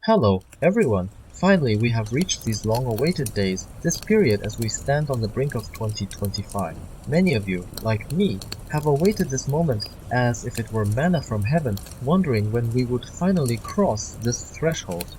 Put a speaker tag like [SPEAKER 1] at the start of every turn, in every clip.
[SPEAKER 1] Hello, everyone! Finally, we have reached these long-awaited days, this period as we stand on the brink of 2025. Many of you, like me, have awaited this moment as if it were manna from heaven, wondering when we would finally cross this threshold.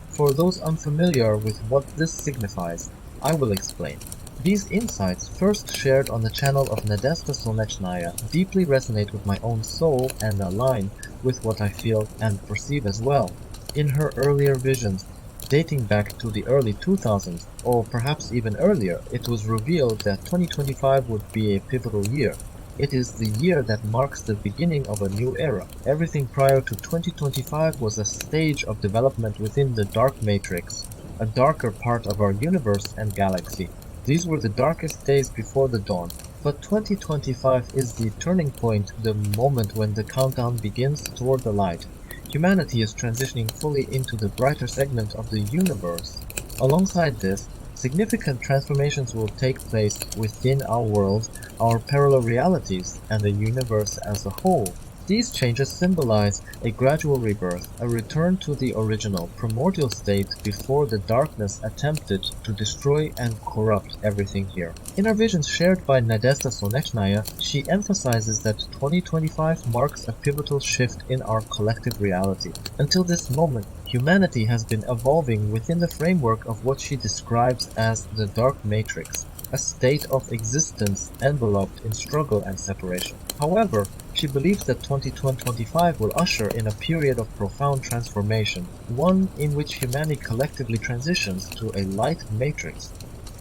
[SPEAKER 1] For those unfamiliar with what this signifies, I will explain. These insights, first shared on the channel of Nadezhda Solnechnaya, deeply resonate with my own soul and align with what I feel and perceive as well. In her earlier visions, dating back to the early 2000s, or perhaps even earlier, it was revealed that 2025 would be a pivotal year. It is the year that marks the beginning of a new era. Everything prior to 2025 was a stage of development within the dark matrix, a darker part of our universe and galaxy. These were the darkest days before the dawn. But 2025 is the turning point, the moment when the countdown begins toward the light. Humanity is transitioning fully into the brighter segment of the universe. Alongside this, significant transformations will take place within our world, our parallel realities, and the universe as a whole. These changes symbolize a gradual rebirth, a return to the original, primordial state before the darkness attempted to destroy and corrupt everything here. In our visions shared by Nadezhda Solnechnaya, she emphasizes that 2025 marks a pivotal shift in our collective reality. Until this moment, humanity has been evolving within the framework of what she describes as the dark matrix, a state of existence enveloped in struggle and separation. However, she believes that 2025 will usher in a period of profound transformation, one in which humanity collectively transitions to a light matrix.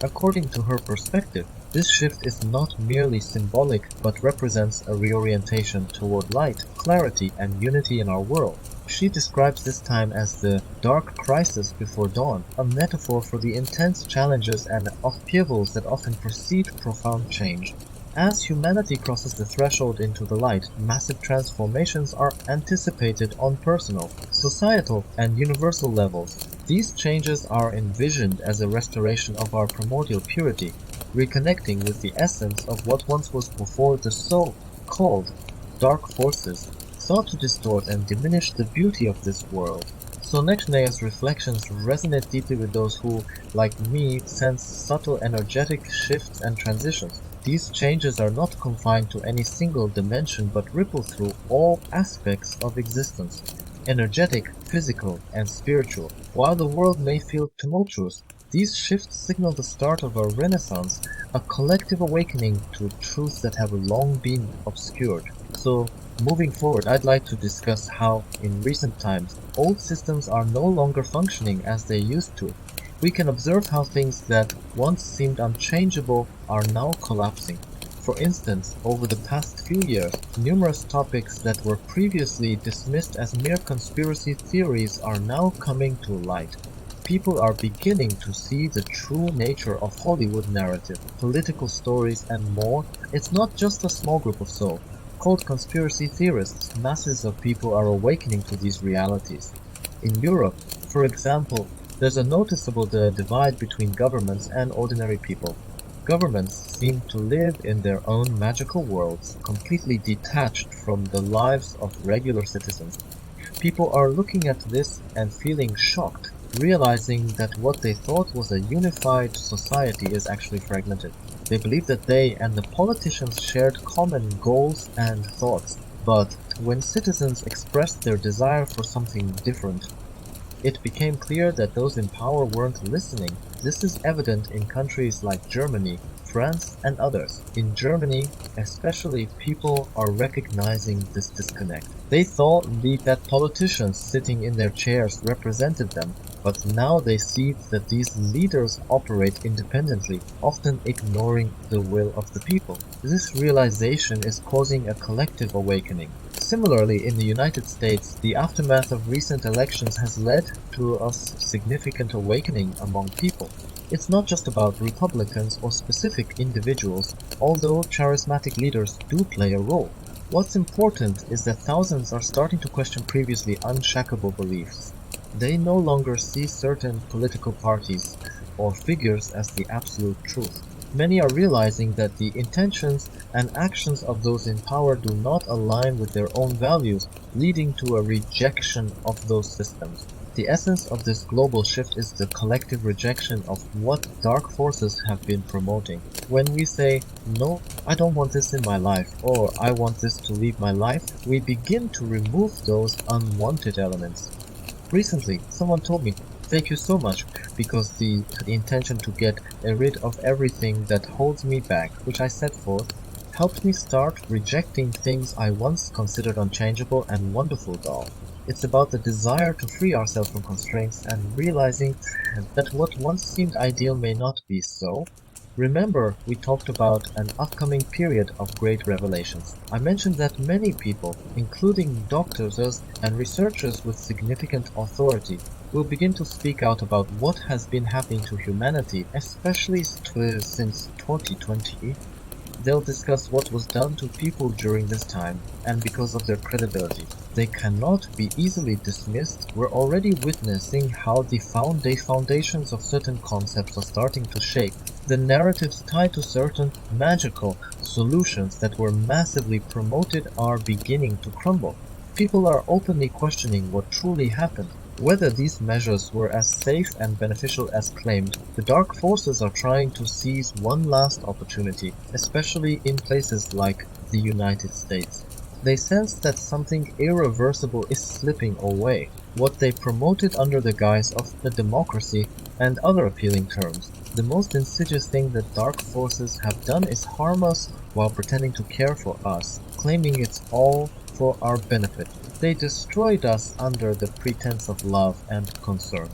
[SPEAKER 1] According to her perspective, this shift is not merely symbolic but represents a reorientation toward light, clarity, and unity in our world. She describes this time as the dark crisis before dawn, a metaphor for the intense challenges and upheavals that often precede profound change. As humanity crosses the threshold into the light, massive transformations are anticipated on personal, societal, and universal levels. These changes are envisioned as a restoration of our primordial purity, reconnecting with the essence of what once was before the so-called dark forces sought to distort and diminish the beauty of this world. So Solnechnaya's reflections resonate deeply with those who, like me, sense subtle energetic shifts and transitions. These changes are not confined to any single dimension but ripple through all aspects of existence, energetic, physical, and spiritual. While the world may feel tumultuous, these shifts signal the start of a renaissance, a collective awakening to truths that have long been obscured. So, moving forward, I'd like to discuss how, in recent times, old systems are no longer functioning as they used to. We can observe how things that once seemed unchangeable are now collapsing. For instance, over the past few years, numerous topics that were previously dismissed as mere conspiracy theories are now coming to light. People are beginning to see the true nature of Hollywood narrative, political stories, and more. It's not just a small group of souls. Called conspiracy theorists, masses of people are awakening to these realities. In Europe, for example, there's a noticeable divide between governments and ordinary people. Governments seem to live in their own magical worlds, completely detached from the lives of regular citizens. People are looking at this and feeling shocked, realizing that what they thought was a unified society is actually fragmented. They believe that they and the politicians shared common goals and thoughts, but when citizens expressed their desire for something different, it became clear that those in power weren't listening. This is evident in countries like Germany, France, and others. In Germany, especially, people are recognizing this disconnect. They thought that politicians sitting in their chairs represented them, but now they see that these leaders operate independently, often ignoring the will of the people. This realization is causing a collective awakening. Similarly, in the United States, the aftermath of recent elections has led to a significant awakening among people. It's not just about Republicans or specific individuals, although charismatic leaders do play a role. What's important is that thousands are starting to question previously unshackable beliefs. They no longer see certain political parties or figures as the absolute truth. Many are realizing that the intentions and actions of those in power do not align with their own values, leading to a rejection of those systems. The essence of this global shift is the collective rejection of what dark forces have been promoting. When we say, no, I don't want this in my life, or I want this to leave my life, we begin to remove those unwanted elements. Recently, someone told me, thank you so much, because the intention to get rid of everything that holds me back, which I set forth, helped me start rejecting things I once considered unchangeable and wonderful though. It's about the desire to free ourselves from constraints and realizing that what once seemed ideal may not be so. Remember, we talked about an upcoming period of great revelations. I mentioned that many people, including doctors and researchers with significant authority, will begin to speak out about what has been happening to humanity, especially since 2020. They'll discuss what was done to people during this time, and because of their credibility, they cannot be easily dismissed. We're already witnessing how the foundations of certain concepts are starting to shake. The narratives tied to certain magical solutions that were massively promoted are beginning to crumble. People are openly questioning what truly happened. Whether these measures were as safe and beneficial as claimed, the dark forces are trying to seize one last opportunity, especially in places like the United States. They sense that something irreversible is slipping away, what they promoted under the guise of a democracy and other appealing terms. The most insidious thing that dark forces have done is harm us while pretending to care for us, claiming it's all for our benefit. They destroyed us under the pretense of love and concern.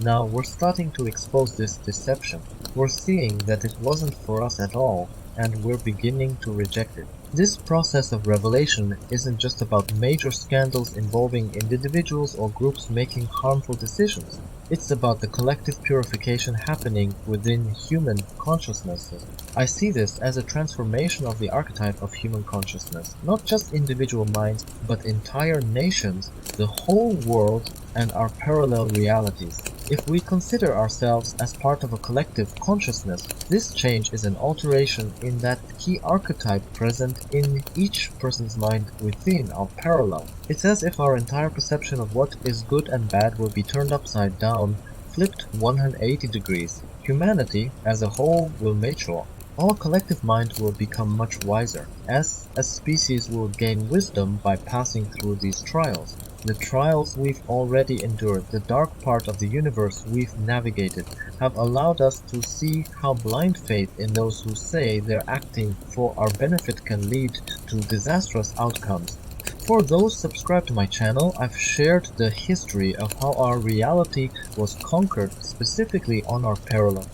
[SPEAKER 1] Now we're starting to expose this deception. We're seeing that it wasn't for us at all, and we're beginning to reject it. This process of revelation isn't just about major scandals involving individuals or groups making harmful decisions. It's about the collective purification happening within human consciousnesses. I see this as a transformation of the archetype of human consciousness, not just individual minds, but entire nations, the whole world, and our parallel realities. If we consider ourselves as part of a collective consciousness, this change is an alteration in that key archetype present in each person's mind within our parallel. It's as if our entire perception of what is good and bad will be turned upside down, flipped 180 degrees. Humanity, as a whole, will mature. Our collective mind will become much wiser, as a species will gain wisdom by passing through these trials. The trials we've already endured, the dark part of the universe we've navigated, have allowed us to see how blind faith in those who say they're acting for our benefit can lead to disastrous outcomes. For those subscribed to my channel, I've shared the history of how our reality was conquered specifically on our parallel.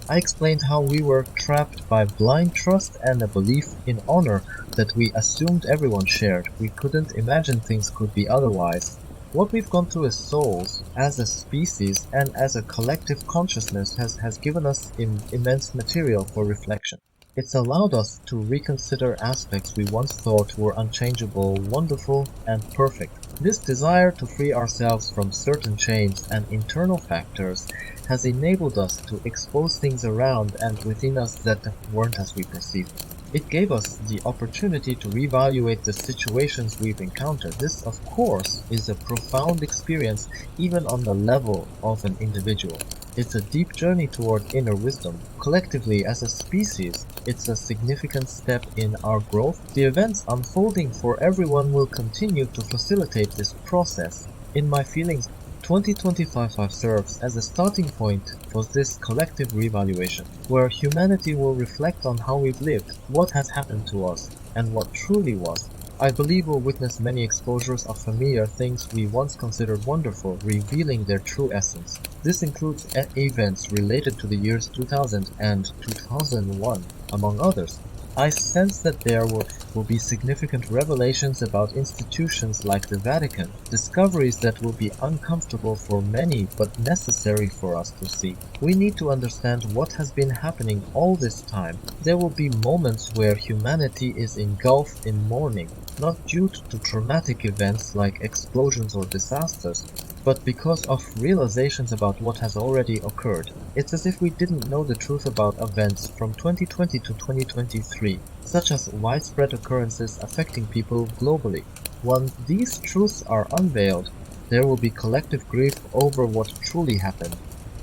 [SPEAKER 1] I explained how we were trapped by blind trust and a belief in honor that we assumed everyone shared. We couldn't imagine things could be otherwise. What we've gone through as souls, as a species, and as a collective consciousness has given us immense material for reflection. It's allowed us to reconsider aspects we once thought were unchangeable, wonderful, and perfect. This desire to free ourselves from certain chains and internal factors has enabled us to expose things around and within us that weren't as we perceived. It gave us the opportunity to reevaluate the situations we've encountered. This, of course, is a profound experience even on the level of an individual. It's a deep journey toward inner wisdom. Collectively, as a species, it's a significant step in our growth. The events unfolding for everyone will continue to facilitate this process. In my feelings, 2025 serves as a starting point for this collective reevaluation, where humanity will reflect on how we've lived, what has happened to us, and what truly was. I believe we'll witness many exposures of familiar things we once considered wonderful, revealing their true essence. This includes events related to the years 2000 and 2001, among others. I sense that there will be significant revelations about institutions like the Vatican, discoveries that will be uncomfortable for many but necessary for us to see. We need to understand what has been happening all this time. There will be moments where humanity is engulfed in mourning, not due to traumatic events like explosions or disasters, but because of realizations about what has already occurred. It's as if we didn't know the truth about events from 2020 to 2023, such as widespread occurrences affecting people globally. Once these truths are unveiled, There will be collective grief over what truly happened.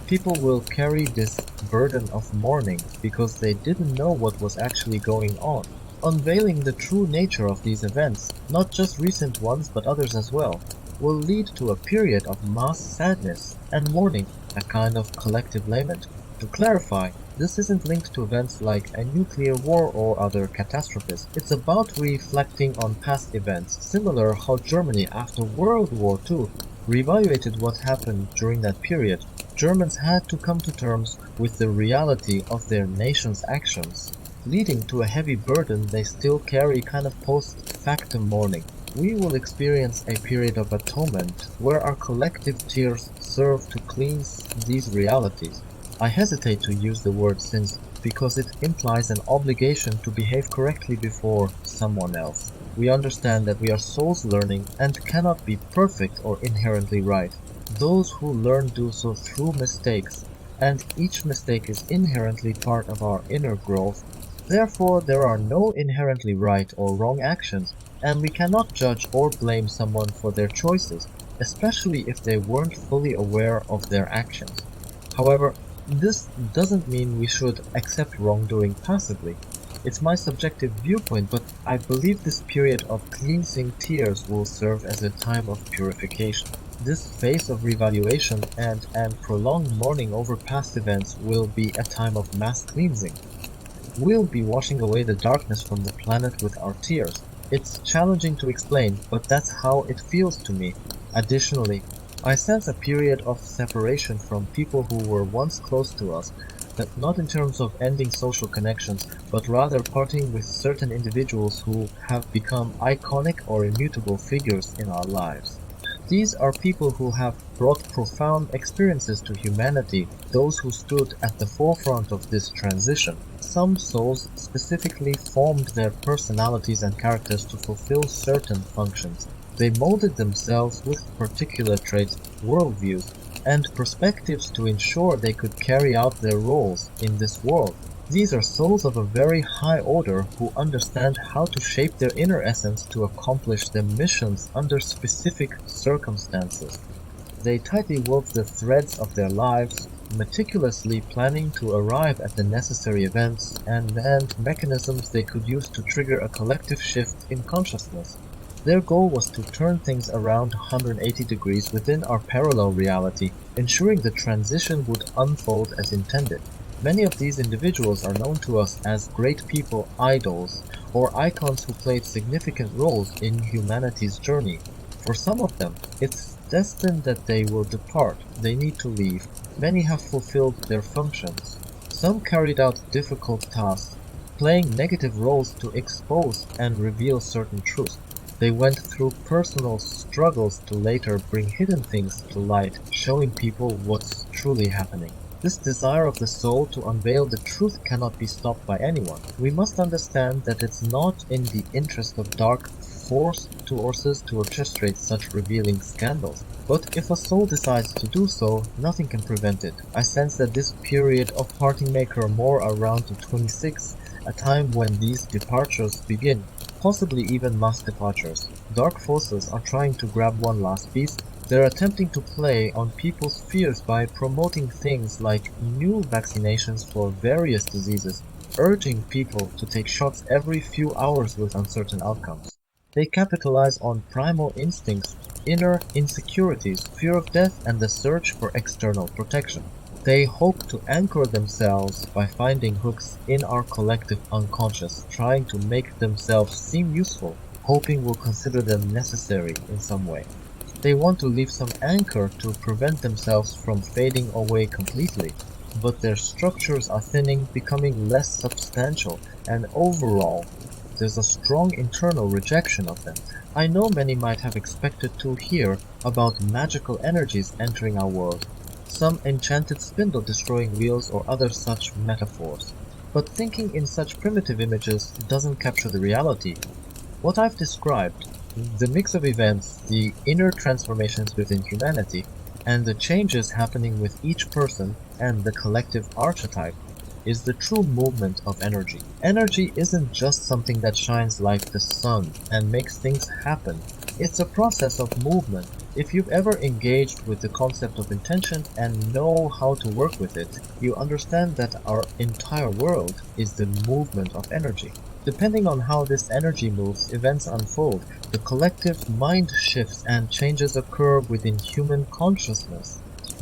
[SPEAKER 1] People will carry this burden of mourning because they didn't know what was actually going on. Unveiling the true nature of these events, not just recent ones but others as well, will lead to a period of mass sadness and mourning, a kind of collective lament. To clarify, this isn't linked to events like a nuclear war or other catastrophes. It's about reflecting on past events, similar how Germany after World War II reevaluated what happened during that period. Germans had to come to terms with the reality of their nation's actions, leading to a heavy burden they still carry, kind of post-factum mourning. We will experience a period of atonement where our collective tears serve to cleanse these realities. I hesitate to use the word sins because it implies an obligation to behave correctly before someone else. We understand that we are souls learning and cannot be perfect or inherently right. Those who learn do so through mistakes, and each mistake is inherently part of our inner growth. Therefore, there are no inherently right or wrong actions, and we cannot judge or blame someone for their choices, especially if they weren't fully aware of their actions. However, this doesn't mean we should accept wrongdoing passively. It's my subjective viewpoint, but I believe this period of cleansing tears will serve as a time of purification. This phase of revaluation and prolonged mourning over past events will be a time of mass cleansing. We'll be washing away the darkness from the planet with our tears. It's challenging to explain, but that's how it feels to me. Additionally, I sense a period of separation from people who were once close to us, but not in terms of ending social connections, but rather parting with certain individuals who have become iconic or immutable figures in our lives. These are people who have brought profound experiences to humanity, those who stood at the forefront of this transition. Some souls specifically formed their personalities and characters to fulfill certain functions. They molded themselves with particular traits, worldviews, and perspectives to ensure they could carry out their roles in this world. These are souls of a very high order who understand how to shape their inner essence to accomplish their missions under specific circumstances. They tightly wove the threads of their lives, meticulously planning to arrive at the necessary events and mechanisms they could use to trigger a collective shift in consciousness. Their goal was to turn things around 180 degrees within our parallel reality, ensuring the transition would unfold as intended. Many of these individuals are known to us as great people idols, or icons who played significant roles in humanity's journey. For some of them, it's destined that they will depart, they need to leave. Many have fulfilled their functions. Some carried out difficult tasks, playing negative roles to expose and reveal certain truths. They went through personal struggles to later bring hidden things to light, showing people what's truly happening. This desire of the soul to unveil the truth cannot be stopped by anyone. We must understand that it's not in the interest of dark forces to orchestrate such revealing scandals. But if a soul decides to do so, nothing can prevent it. I sense that this period of parting may occur more around the 26, a time when these departures begin, possibly even mass departures. Dark forces are trying to grab one last piece. They're attempting to play on people's fears by promoting things like new vaccinations for various diseases, urging people to take shots every few hours with uncertain outcomes. They capitalize on primal instincts, inner insecurities, fear of death, and the search for external protection. They hope to anchor themselves by finding hooks in our collective unconscious, trying to make themselves seem useful, hoping we'll consider them necessary in some way. They want to leave some anchor to prevent themselves from fading away completely, but their structures are thinning, becoming less substantial, and overall, there's a strong internal rejection of them. I know many might have expected to hear about magical energies entering our world, some enchanted spindle destroying wheels or other such metaphors. But thinking in such primitive images doesn't capture the reality. What I've described, the mix of events, the inner transformations within humanity, and the changes happening with each person and the collective archetype, is the true movement of energy. Energy isn't just something that shines like the sun and makes things happen. It's a process of movement, If you've ever engaged with the concept of intention and know how to work with it, you understand that our entire world is the movement of energy. Depending on how this energy moves, events unfold, the collective mind shifts and changes occur within human consciousness.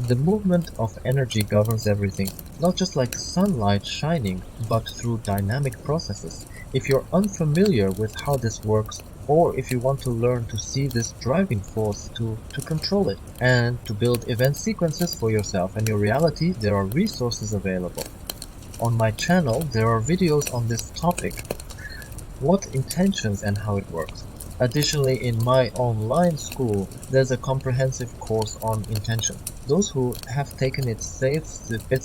[SPEAKER 1] The movement of energy governs everything, not just like sunlight shining, but through dynamic processes. If you're unfamiliar with how this works, or if you want to learn to see this driving force to control it, and to build event sequences for yourself and your reality, there are resources available. On my channel, there are videos on this topic, what intentions and how it works. Additionally, in my online school, there's a comprehensive course on intention. Those who have taken it say it's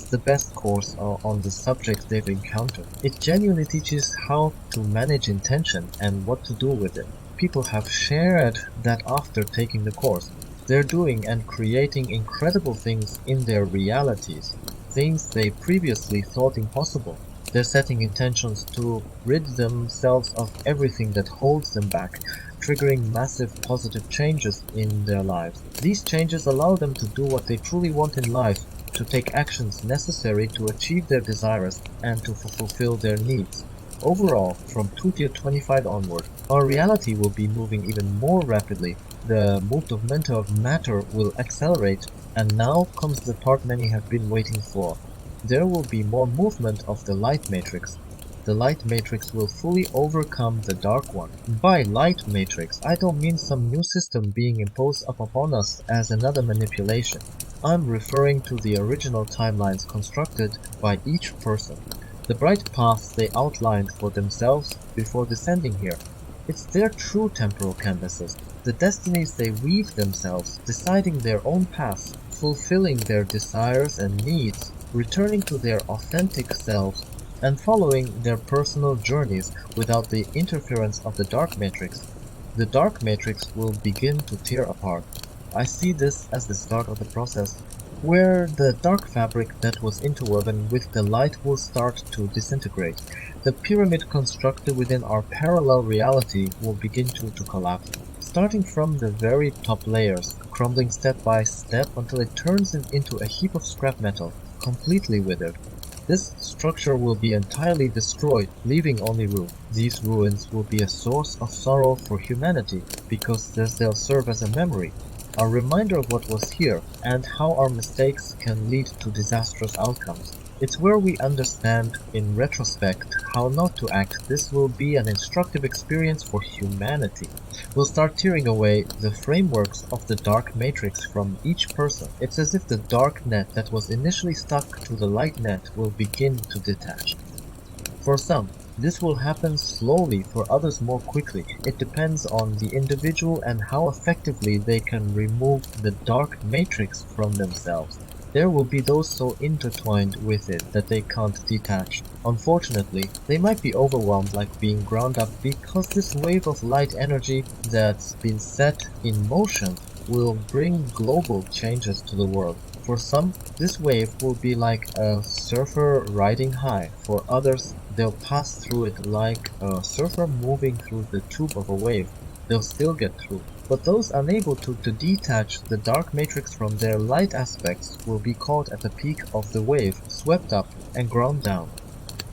[SPEAKER 1] the best course on the subjects they've encountered. It genuinely teaches how to manage intention and what to do with it. People have shared that after taking the course, they're doing and creating incredible things in their realities, things they previously thought impossible. They're setting intentions to rid themselves of everything that holds them back, triggering massive positive changes in their lives. These changes allow them to do what they truly want in life, to take actions necessary to achieve their desires and to fulfill their needs. Overall, from 2025 onward, our reality will be moving even more rapidly. The movement of matter will accelerate, and now comes the part many have been waiting for. There will be more movement of the light matrix. The light matrix will fully overcome the dark one. By light matrix, I don't mean some new system being imposed upon us as another manipulation. I'm referring to the original timelines constructed by each person. The bright paths they outlined for themselves before descending here. It's their true temporal canvases, the destinies they weave themselves, deciding their own paths, fulfilling their desires and needs, returning to their authentic selves, and following their personal journeys without the interference of the dark matrix. The dark matrix will begin to tear apart. I see this as the start of the process, where the dark fabric that was interwoven with the light will start to disintegrate. The pyramid constructed within our parallel reality will begin to collapse, starting from the very top layers, crumbling step by step until it turns into a heap of scrap metal, completely withered. This structure will be entirely destroyed, leaving only ruin. These ruins will be a source of sorrow for humanity, because they'll serve as a memory, a reminder of what was here, and how our mistakes can lead to disastrous outcomes. It's where we understand, in retrospect, how not to act. This will be an instructive experience for humanity. We'll start tearing away the frameworks of the dark matrix from each person. It's as if the dark net that was initially stuck to the light net will begin to detach. For some, this will happen slowly, for others more quickly. It depends on the individual and how effectively they can remove the dark matrix from themselves. There will be those so intertwined with it that they can't detach. Unfortunately, they might be overwhelmed, like being ground up, because this wave of light energy that's been set in motion will bring global changes to the world. For some, this wave will be like a surfer riding high. For others, they'll pass through it like a surfer moving through the tube of a wave. They'll still get through. But those unable to detach the dark matrix from their light aspects will be caught at the peak of the wave, swept up and ground down.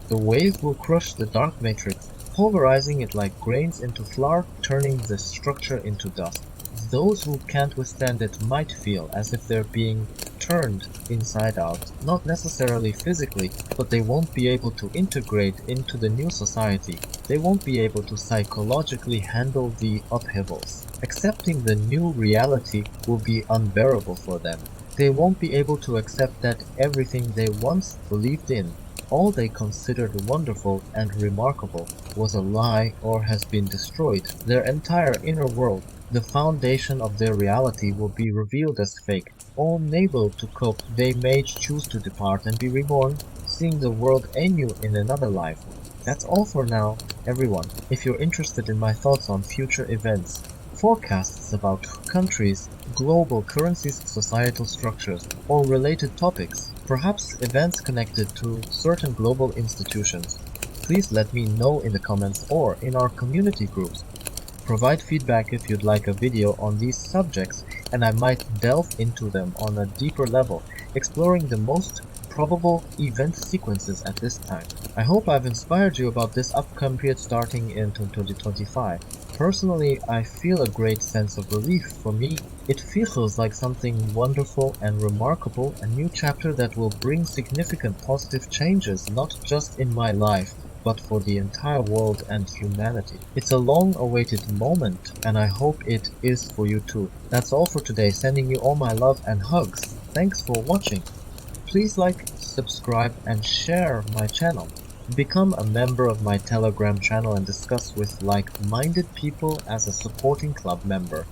[SPEAKER 1] The wave will crush the dark matrix, pulverizing it like grains into flour, turning the structure into dust. Those who can't withstand it might feel as if they're being turned inside out, not necessarily physically, but they won't be able to integrate into the new society. They won't be able to psychologically handle the upheavals. Accepting the new reality will be unbearable for them. They won't be able to accept that everything they once believed in, all they considered wonderful and remarkable, was a lie or has been destroyed. Their entire inner world, the foundation of their reality, will be revealed as fake. Unable to cope, they may choose to depart and be reborn, seeing the world anew in another life. That's all for now, everyone. If you're interested in my thoughts on future events, forecasts about countries, global currencies, societal structures, or related topics, perhaps events connected to certain global institutions, please let me know in the comments or in our community groups. Provide feedback if you'd like a video on these subjects and I might delve into them on a deeper level, exploring the most probable event sequences at this time. I hope I've inspired you about this upcoming period starting in 2025. Personally, I feel a great sense of relief. For me, it feels like something wonderful and remarkable, a new chapter that will bring significant positive changes, not just in my life, but for the entire world and humanity. It's a long-awaited moment, and I hope it is for you too. That's all for today, sending you all my love and hugs. Thanks for watching. Please like, subscribe, and share my channel. Become a member of my Telegram channel and discuss with like-minded people as a supporting club member.